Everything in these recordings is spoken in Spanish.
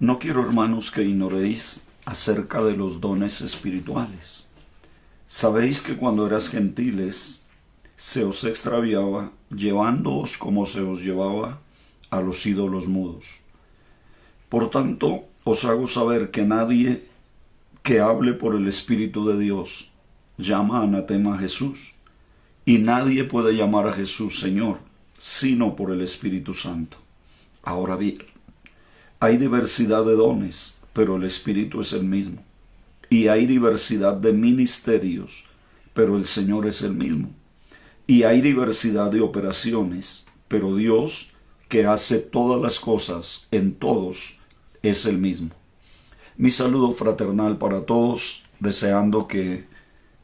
No quiero, hermanos, que ignoréis acerca de los dones espirituales. Sabéis que cuando eras gentiles, se os extraviaba, llevándoos como se os llevaba a los ídolos mudos. Por tanto, os hago saber que nadie que hable por el Espíritu de Dios llama anatema a Jesús, y nadie puede llamar a Jesús Señor, sino por el Espíritu Santo. Ahora bien, hay diversidad de dones, pero el Espíritu es el mismo. Y hay diversidad de ministerios, pero el Señor es el mismo. Y hay diversidad de operaciones, pero Dios, que hace todas las cosas en todos, es el mismo. Mi saludo fraternal para todos, deseando que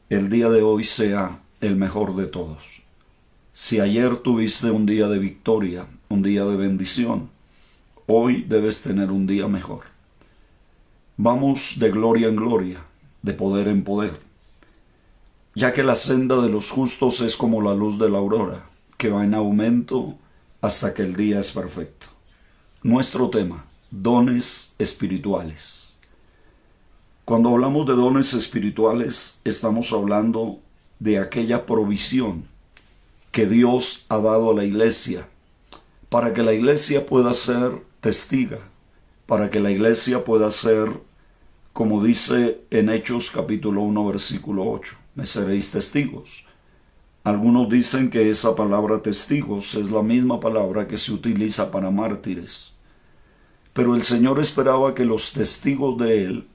el día de hoy sea el mejor de todos. Si ayer tuviste un día de victoria, un día de bendición, hoy debes tener un día mejor. Vamos de gloria en gloria, de poder en poder, ya que la senda de los justos es como la luz de la aurora, que va en aumento hasta que el día es perfecto. Nuestro tema, dones espirituales. Cuando hablamos de dones espirituales, estamos hablando de aquella provisión que Dios ha dado a la iglesia, para que la iglesia pueda ser testiga, para que la iglesia pueda ser, como dice en Hechos capítulo 1, versículo 8, me seréis testigos. Algunos dicen que esa palabra testigos es la misma palabra que se utiliza para mártires. Pero el Señor esperaba que los testigos de Él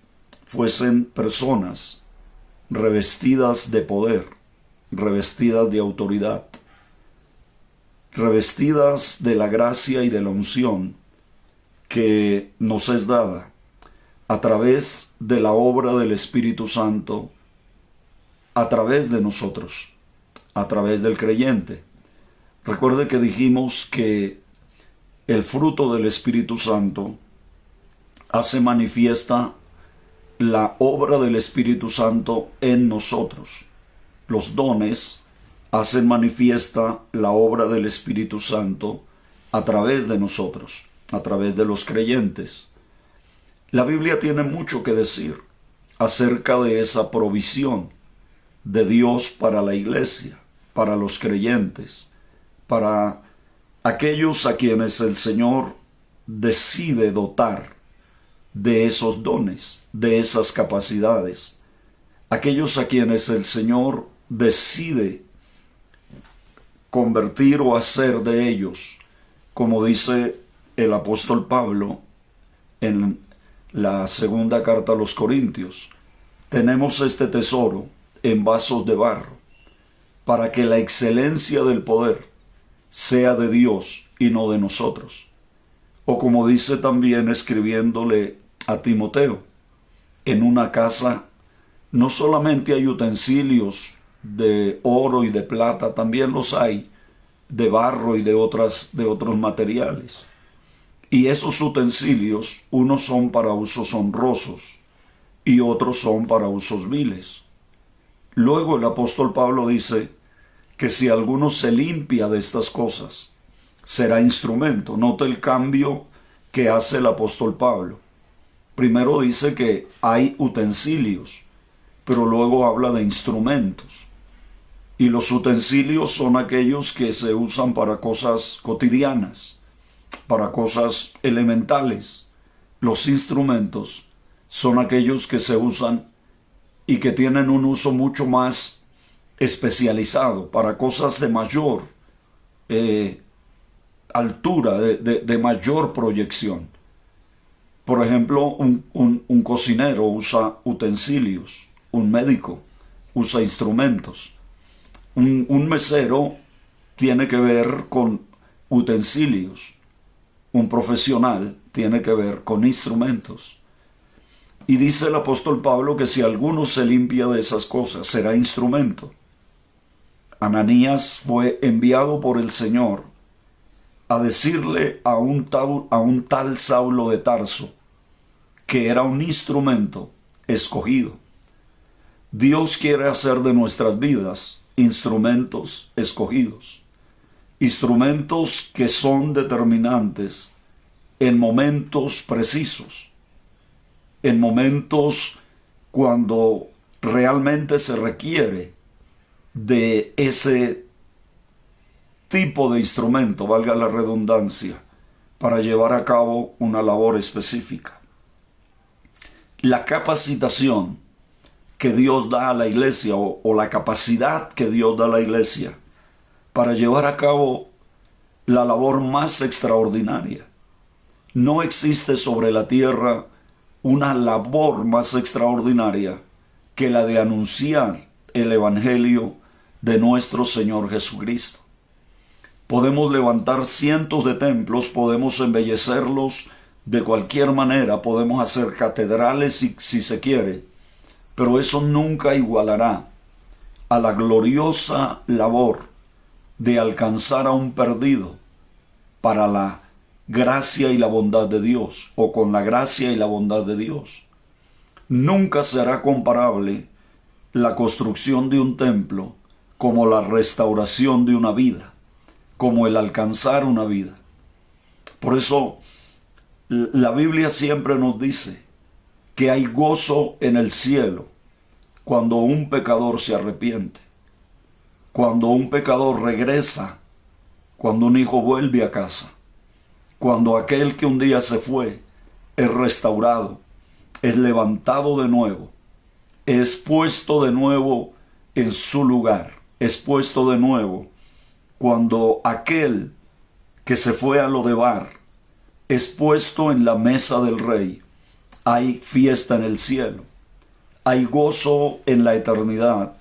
fuesen personas revestidas de poder, revestidas de autoridad, revestidas de la gracia y de la unción que nos es dada a través de la obra del Espíritu Santo, a través de nosotros, a través del creyente. Recuerde que dijimos que el fruto del Espíritu Santo hace manifiesta la obra del Espíritu Santo en nosotros. Los dones hacen manifiesta la obra del Espíritu Santo a través de nosotros, a través de los creyentes. La Biblia tiene mucho que decir acerca de esa provisión de Dios para la iglesia, para los creyentes, para aquellos a quienes el Señor decide dotar de esos dones, de esas capacidades, aquellos a quienes el Señor decide convertir o hacer de ellos, como dice el apóstol Pablo en la segunda carta a los Corintios, tenemos este tesoro en vasos de barro, para que la excelencia del poder sea de Dios y no de nosotros. O como dice también escribiéndole a Timoteo, en una casa no solamente hay utensilios de oro y de plata, también los hay de barro y de otros materiales. Y esos utensilios, unos son para usos honrosos y otros son para usos viles. Luego el apóstol Pablo dice que si alguno se limpia de estas cosas, será instrumento. Nota el cambio que hace el apóstol Pablo. Primero dice que hay utensilios, pero luego habla de instrumentos. Y los utensilios son aquellos que se usan para cosas cotidianas, para cosas elementales. Los instrumentos son aquellos que se usan y que tienen un uso mucho más especializado, para cosas de mayor altura, de mayor proyección. Por ejemplo, un cocinero usa utensilios, un médico usa instrumentos, un mesero tiene que ver con utensilios, un profesional tiene que ver con instrumentos. Y dice el apóstol Pablo que si alguno se limpia de esas cosas, será instrumento. Ananías fue enviado por el Señor a decirle a un tal Saulo de Tarso que era un instrumento escogido. Dios quiere hacer de nuestras vidas instrumentos escogidos, instrumentos que son determinantes en momentos precisos, en momentos cuando realmente se requiere de ese tipo de instrumento, valga la redundancia, para llevar a cabo una labor específica. La capacitación que Dios da a la iglesia o la capacidad que Dios da a la iglesia para llevar a cabo la labor más extraordinaria. No existe sobre la tierra una labor más extraordinaria que la de anunciar el Evangelio de nuestro Señor Jesucristo. Podemos levantar cientos de templos, podemos embellecerlos de cualquier manera, podemos hacer catedrales si se quiere, pero eso nunca igualará a la gloriosa labor de alcanzar a un perdido para la gracia y la bondad de Dios, o con la gracia y la bondad de Dios. Nunca será comparable la construcción de un templo como la restauración de una vida, como el alcanzar una vida. Por eso la Biblia siempre nos dice que hay gozo en el cielo cuando un pecador se arrepiente, cuando un pecador regresa, cuando un hijo vuelve a casa, cuando aquel que un día se fue es restaurado, es levantado de nuevo, es puesto de nuevo en su lugar, es puesto de nuevo cuando aquel que se fue a Lodebar es puesto en la mesa del rey. Hay fiesta en el cielo, hay gozo en la eternidad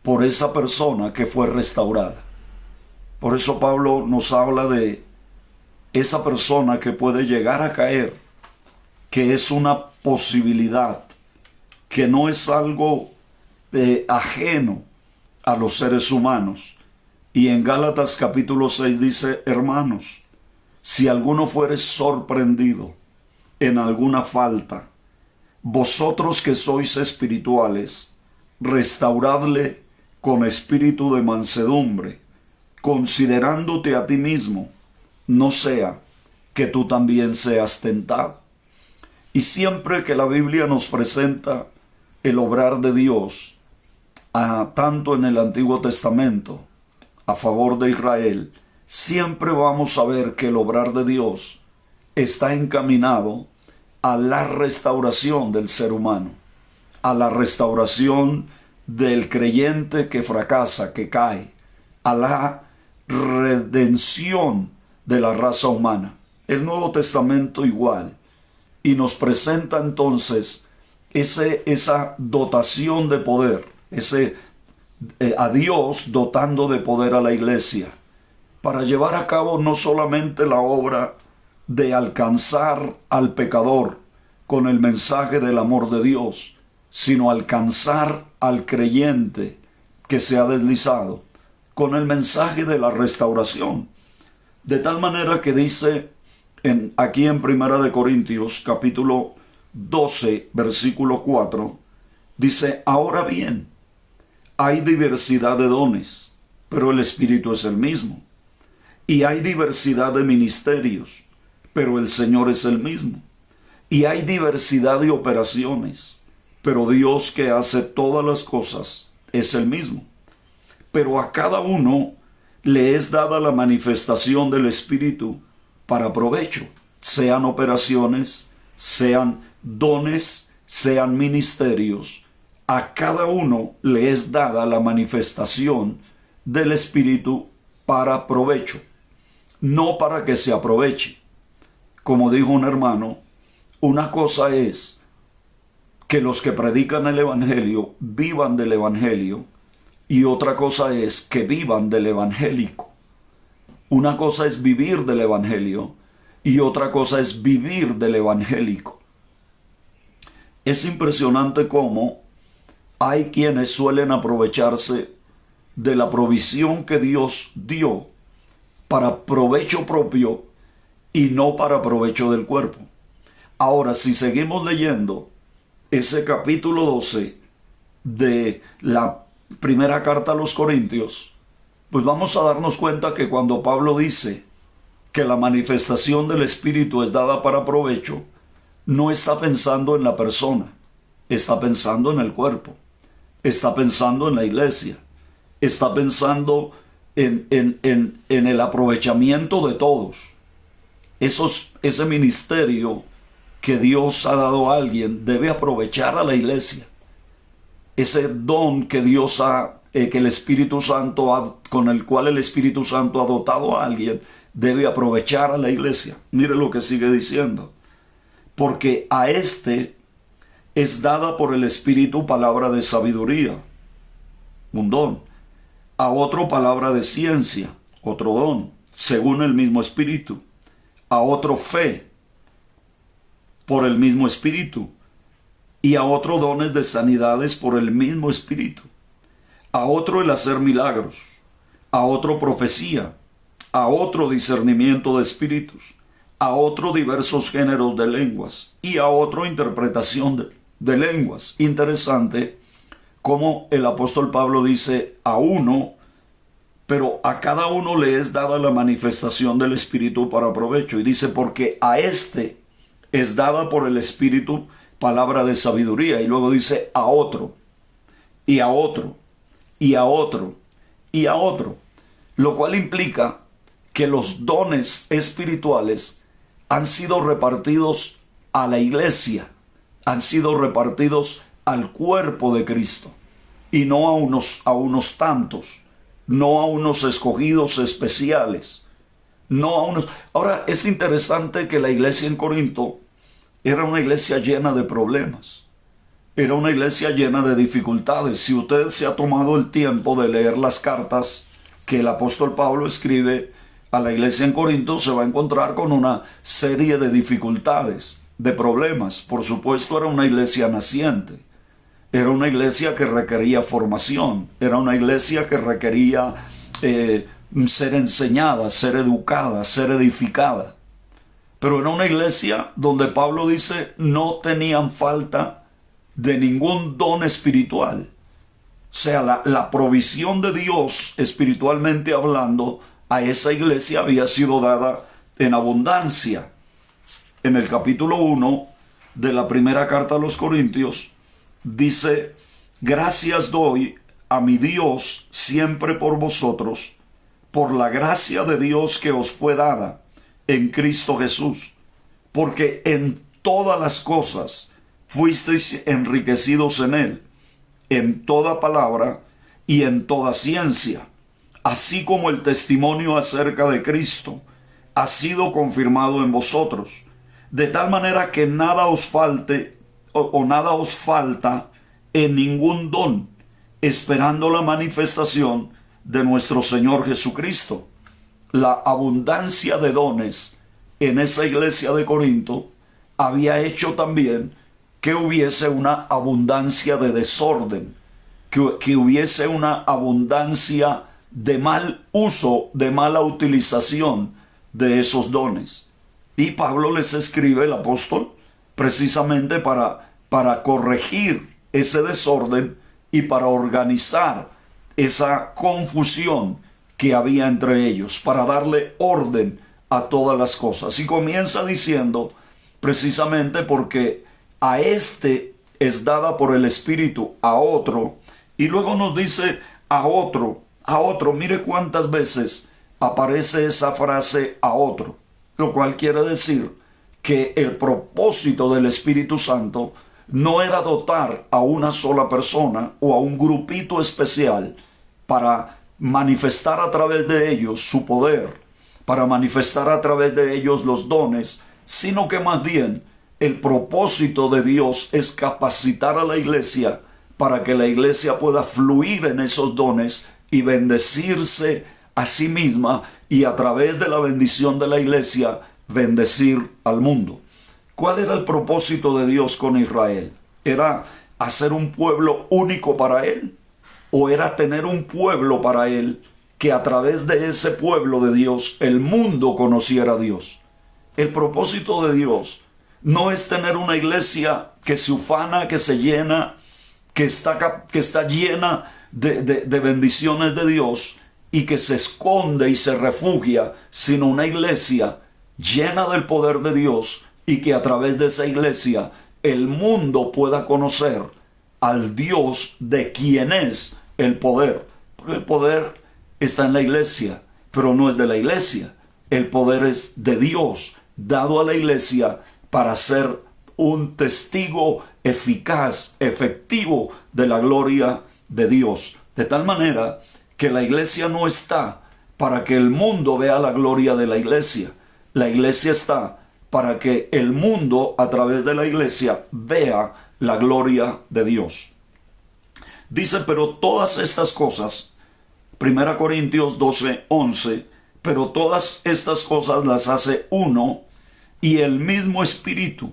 por esa persona que fue restaurada. Por eso Pablo nos habla de esa persona que puede llegar a caer, que es una posibilidad, que no es algo ajeno a los seres humanos. Y en Gálatas capítulo 6 dice: hermanos, si alguno fuere sorprendido en alguna falta, vosotros que sois espirituales, restauradle con espíritu de mansedumbre, considerándote a ti mismo, no sea que tú también seas tentado. Y siempre que la Biblia nos presenta el obrar de Dios, tanto en el Antiguo Testamento, a favor de Israel, siempre vamos a ver que el obrar de Dios está encaminado a la restauración del ser humano, a la restauración del creyente que fracasa, que cae, a la redención de la raza humana. El Nuevo Testamento igual, y nos presenta entonces esa dotación de poder, a Dios dotando de poder a la iglesia para llevar a cabo no solamente la obra de alcanzar al pecador con el mensaje del amor de Dios, sino alcanzar al creyente que se ha deslizado con el mensaje de la restauración. De tal manera que dice aquí en Primera de Corintios capítulo 12 versículo 4, dice: ahora bien, hay diversidad de dones, pero el Espíritu es el mismo. Y hay diversidad de ministerios, pero el Señor es el mismo. Y hay diversidad de operaciones, pero Dios que hace todas las cosas es el mismo. Pero a cada uno le es dada la manifestación del Espíritu para provecho, sean operaciones, sean dones, sean ministerios. A cada uno le es dada la manifestación del Espíritu para provecho, no para que se aproveche. Como dijo un hermano, una cosa es que los que predican el Evangelio vivan del Evangelio, y otra cosa es que vivan del evangélico. Una cosa es vivir del Evangelio y otra cosa es vivir del evangélico. Es impresionante cómo hay quienes suelen aprovecharse de la provisión que Dios dio para provecho propio y no para provecho del cuerpo. Ahora, si seguimos leyendo ese capítulo 12 de la primera carta a los Corintios, pues vamos a darnos cuenta que cuando Pablo dice que la manifestación del Espíritu es dada para provecho, no está pensando en la persona, está pensando en el cuerpo, está pensando en la iglesia, está pensando en el aprovechamiento de todos. Ese ministerio que Dios ha dado a alguien debe aprovechar a la iglesia. Ese don que Dios que el Espíritu Santo con el cual el Espíritu Santo ha dotado a alguien, debe aprovechar a la iglesia. Mire lo que sigue diciendo. Porque a este es dada por el Espíritu palabra de sabiduría, un don. A otro palabra de ciencia, otro don, según el mismo Espíritu. A otro fe, por el mismo Espíritu. Y a otro dones de sanidades por el mismo Espíritu. A otro el hacer milagros. A otro profecía. A otro discernimiento de espíritus. A otro diversos géneros de lenguas. Y a otro interpretación de lenguas. Interesante como el apóstol Pablo dice a uno, pero a cada uno le es dada la manifestación del Espíritu para provecho. Y dice, porque a este es dada por el Espíritu palabra de sabiduría. Y luego dice a otro, y a otro, y a otro, y a otro. Lo cual implica que los dones espirituales han sido repartidos a la iglesia, han sido repartidos al cuerpo de Cristo, y no a unos tantos, no a unos escogidos especiales, no a unos... Ahora, es interesante que la iglesia en Corinto era una iglesia llena de problemas, era una iglesia llena de dificultades. Si usted se ha tomado el tiempo de leer las cartas que el apóstol Pablo escribe a la iglesia en Corinto, se va a encontrar con una serie de dificultades, de problemas. Por supuesto, era una iglesia naciente, era una iglesia que requería formación, era una iglesia que requería ser enseñada, ser educada, ser edificada. Pero era una iglesia donde Pablo dice no tenían falta de ningún don espiritual. O sea, la provisión de Dios, espiritualmente hablando, a esa iglesia había sido dada en abundancia. En el capítulo 1 de la primera carta a los Corintios, dice, gracias doy a mi Dios siempre por vosotros, por la gracia de Dios que os fue dada en Cristo Jesús, porque en todas las cosas fuisteis enriquecidos en Él, en toda palabra y en toda ciencia, así como el testimonio acerca de Cristo ha sido confirmado en vosotros, de tal manera que nada os falte o nada os falta en ningún don, esperando la manifestación de nuestro Señor Jesucristo. La abundancia de dones en esa iglesia de Corinto había hecho también que hubiese una abundancia de desorden, que hubiese una abundancia de mal uso, de mala utilización de esos dones. Y Pablo les escribe, el apóstol, precisamente para corregir ese desorden y para organizar esa confusión que había entre ellos, para darle orden a todas las cosas. Y comienza diciendo, precisamente porque a este es dada por el Espíritu, a otro, y luego nos dice a otro, a otro. Mire cuántas veces aparece esa frase a otro, lo cual quiere decir que el propósito del Espíritu Santo no era dotar a una sola persona o a un grupito especial para manifestar a través de ellos su poder, para manifestar a través de ellos los dones, sino que más bien el propósito de Dios es capacitar a la iglesia para que la iglesia pueda fluir en esos dones y bendecirse a sí misma, y a través de la bendición de la iglesia bendecir al mundo. ¿Cuál era el propósito de Dios con Israel? ¿Era hacer un pueblo único para Él? ¿O era tener un pueblo para Él que a través de ese pueblo de Dios el mundo conociera a Dios? El propósito de Dios no es tener una iglesia que se ufana, que se llena, que está llena de bendiciones de Dios y que se esconde y se refugia, sino una iglesia llena del poder de Dios, y que a través de esa iglesia el mundo pueda conocer al Dios de quien es el poder. Porque el poder está en la iglesia, pero no es de la iglesia. El poder es de Dios, dado a la iglesia para ser un testigo eficaz, efectivo de la gloria de Dios. De tal manera que la iglesia no está para que el mundo vea la gloria de la iglesia. La iglesia está para que el mundo, a través de la iglesia, vea la gloria de Dios. Dice, pero todas estas cosas, 1 Corintios 12:11, pero todas estas cosas las hace uno y el mismo Espíritu,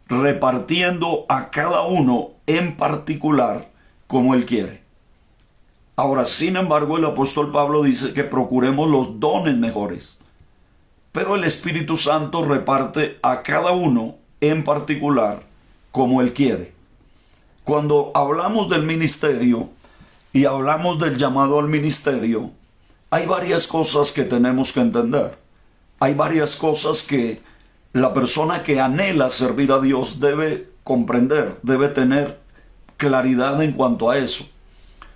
repartiendo a cada uno en particular como Él quiere. Ahora, sin embargo, el apóstol Pablo dice que procuremos los dones mejores. Pero el Espíritu Santo reparte a cada uno en particular como Él quiere. Cuando hablamos del ministerio y hablamos del llamado al ministerio, hay varias cosas que tenemos que entender. Hay varias cosas que la persona que anhela servir a Dios debe comprender, debe tener claridad en cuanto a eso.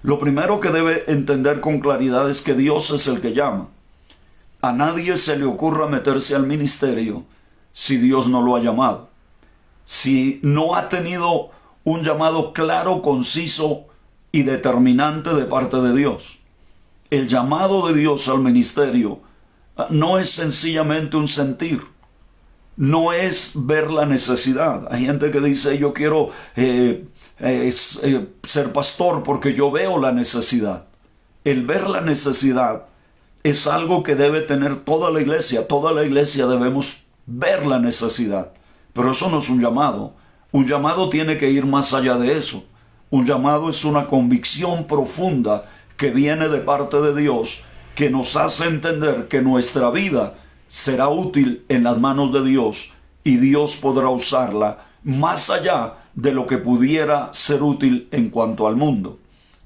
Lo primero que debe entender con claridad es que Dios es el que llama. A nadie se le ocurra meterse al ministerio si Dios no lo ha llamado. Si no ha tenido un llamado claro, conciso y determinante de parte de Dios. El llamado de Dios al ministerio no es sencillamente un sentir. No es ver la necesidad. Hay gente que dice, yo quiero ser pastor porque yo veo la necesidad. El ver la necesidad es algo que debe tener toda la iglesia. Toda la iglesia debemos ver la necesidad. Pero eso no es un llamado. Un llamado tiene que ir más allá de eso. Un llamado es una convicción profunda que viene de parte de Dios, que nos hace entender que nuestra vida será útil en las manos de Dios y Dios podrá usarla más allá de lo que pudiera ser útil en cuanto al mundo.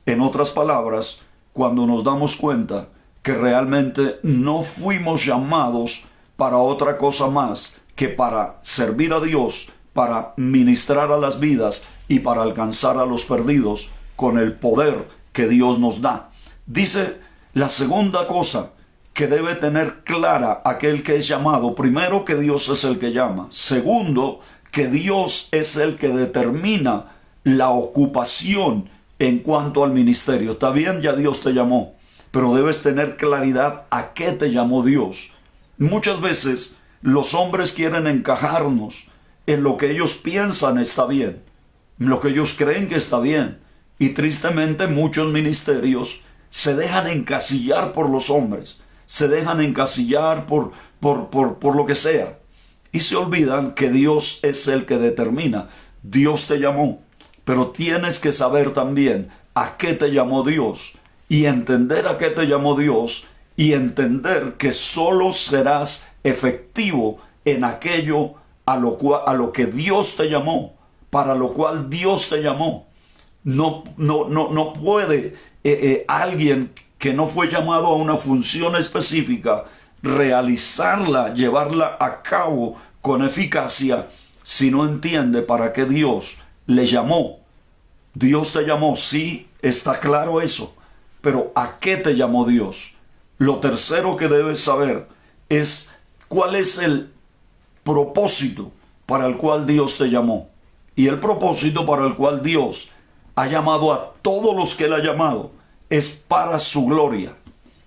En otras palabras, cuando nos damos cuenta que realmente no fuimos llamados para otra cosa más que para servir a Dios, para ministrar a las vidas y para alcanzar a los perdidos con el poder que Dios nos da. Dice la segunda cosa que debe tener clara aquel que es llamado: primero, que Dios es el que llama; segundo, que Dios es el que determina la ocupación en cuanto al ministerio. Está bien, ya Dios te llamó, pero debes tener claridad a qué te llamó Dios. Muchas veces los hombres quieren encajarnos en lo que ellos piensan está bien, lo que ellos creen que está bien, y tristemente muchos ministerios se dejan encasillar por los hombres, se dejan encasillar por lo que sea, y se olvidan que Dios es el que determina. Dios te llamó, pero tienes que saber también a qué te llamó Dios, y entender a qué te llamó Dios, y entender que solo serás efectivo en aquello a lo que Dios te llamó, para lo cual Dios te llamó. No puede alguien que no fue llamado a una función específica realizarla, llevarla a cabo con eficacia, si no entiende para qué Dios le llamó. Dios te llamó, sí, está claro eso, pero ¿a qué te llamó Dios? Lo tercero que debes saber es cuál es el propósito para el cual Dios te llamó. Y el propósito para el cual Dios ha llamado a todos los que Él ha llamado es para su gloria.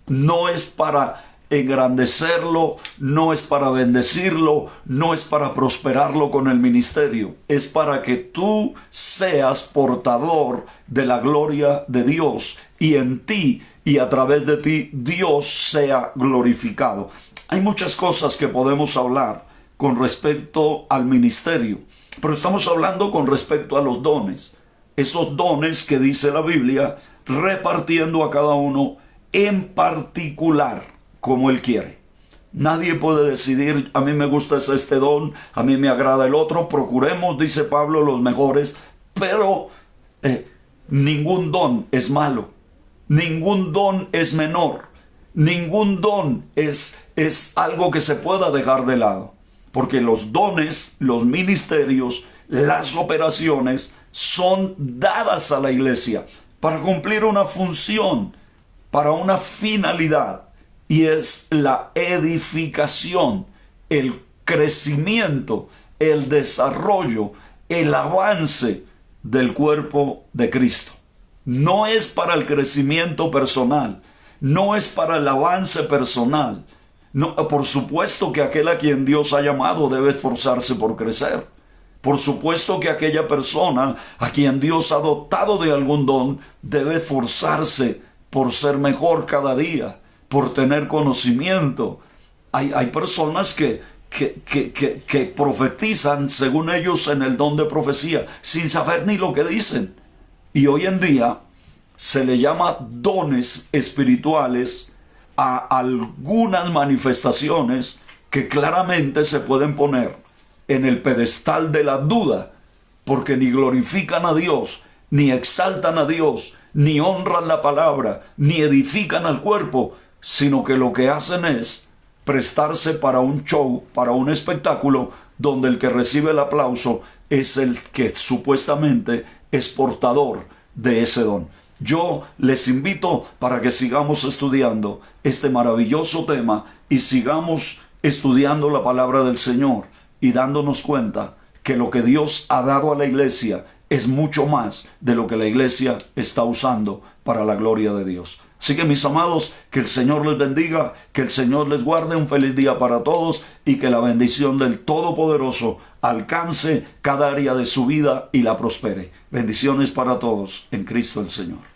No es para engrandecerlo, no es para bendecirlo, no es para prosperarlo con el ministerio. Es para que tú seas portador de la gloria de Dios, y en ti y a través de ti Dios sea glorificado. Hay muchas cosas que podemos hablar con respecto al ministerio, pero estamos hablando con respecto a los dones. Esos dones que dice la Biblia, repartiendo a cada uno en particular como Él quiere. Nadie puede decidir, a mí me gusta este don, a mí me agrada el otro. Procuremos, dice Pablo, los mejores, pero ningún don es malo, ningún don es menor. Ningún don es algo que se pueda dejar de lado, porque los dones, los ministerios, las operaciones son dadas a la iglesia para cumplir una función, para una finalidad, y es la edificación, el crecimiento, el desarrollo, el avance del cuerpo de Cristo. No es para el crecimiento personal, no es para el avance personal. No, por supuesto que aquel a quien Dios ha llamado debe esforzarse por crecer. Por supuesto que aquella persona a quien Dios ha dotado de algún don debe esforzarse por ser mejor cada día, por tener conocimiento. Hay personas que profetizan, según ellos, en el don de profecía, sin saber ni lo que dicen. Y hoy en día se le llama dones espirituales a algunas manifestaciones que claramente se pueden poner en el pedestal de la duda, porque ni glorifican a Dios, ni exaltan a Dios, ni honran la palabra, ni edifican al cuerpo, sino que lo que hacen es prestarse para un show, para un espectáculo, donde el que recibe el aplauso es el que supuestamente es portador de ese don. Yo les invito para que sigamos estudiando este maravilloso tema y sigamos estudiando la palabra del Señor y dándonos cuenta que lo que Dios ha dado a la iglesia es mucho más de lo que la iglesia está usando para la gloria de Dios. Así que, mis amados, que el Señor les bendiga, que el Señor les guarde, un feliz día para todos y que la bendición del Todopoderoso alcance cada área de su vida y la prospere. Bendiciones para todos en Cristo el Señor.